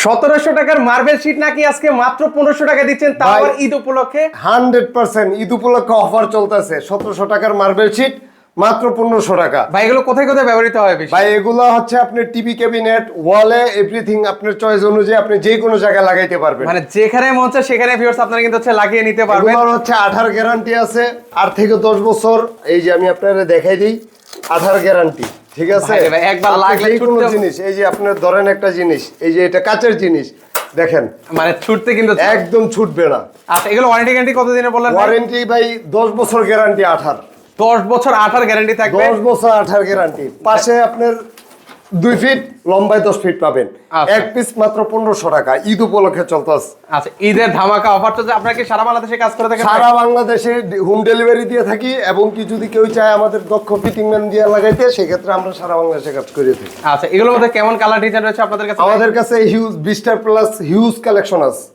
1700 টাকার marble sheet নাকি আজকে মাত্র 1500 টাকা দিচ্ছেন, তাও আবার ঈদ উপলক্ষে। 100% ঈদ উপলক্ষে অফার চলতেছে। 1700 টাকার মার্বেল শীট মাত্র 1500 টাকা। ভাই এগুলো কোথায় কোথায় ব্যবহৃত হয় বেশি? ভাই এগুলো হচ্ছে আপনি টিভি ক্যাবিনেট, ওয়ালে, এভরিথিং আপনার চয়েস অনুযায়ী আপনি যে কোনো জায়গায় লাগাইতে পারবেন। মানে যেখানে মন চায় সেখানে ভিউয়ার্স আপনারা কিন্তু হচ্ছে লাগিয়ে নিতে পারবেন। এগুলোর হচ্ছে 18 গ্যারান্টি আছে, 8 থেকে 10 বছর। এই যে আমি আপনাদের দেখাই দিই, 18 গ্যারান্টি, ঠিক আছে? ভাই ভাই একবার লাগলে যে কোনো জিনিস, এই যে আপনার ধরেন একটা জিনিস, এই যে এটা কাচের জিনিস, দেখেন মানে ছুটতে কিন্তু একদম ছুটবে না। আচ্ছা, এগুলো ওয়ারেন্টি গ্যারান্টি কতদিনের বললেন? ওয়ারেন্টি ভাই 10 বছর গ্যারান্টি, 18 10 বছর 18 গ্যারান্টি থাকবে। 10 বছর 18 গ্যারান্টি। পাশে আপনার 2 ফিট, লম্বায় 10 ফিট পাবেন। আচ্ছা। এক পিস মাত্র 1500 টাকা, ঈদ উপলক্ষে চলতেছে। আচ্ছা, ঈদের ধামাকা অফার চলছে। আপনারা কি সারা বাংলাদেশে কাজ করে থাকেন? সারা বাংলাদেশে হোম ডেলিভারি দিয়ে থাকি, এবং কি যদি কেউ চায় আমাদের দক্ষ ফিটিং ম্যান দিয়ে লাগাইতে, সেক্ষেত্রে আমরা সারা বাংলাদেশে কাজ করে থাকি। আচ্ছা, এগুলোর মধ্যে কেমন কালার ডিজাইন রয়েছে আপনাদের কাছে? আমাদের কাছে হিউজ 20টা প্লাস হিউজ কালেকশন আছে।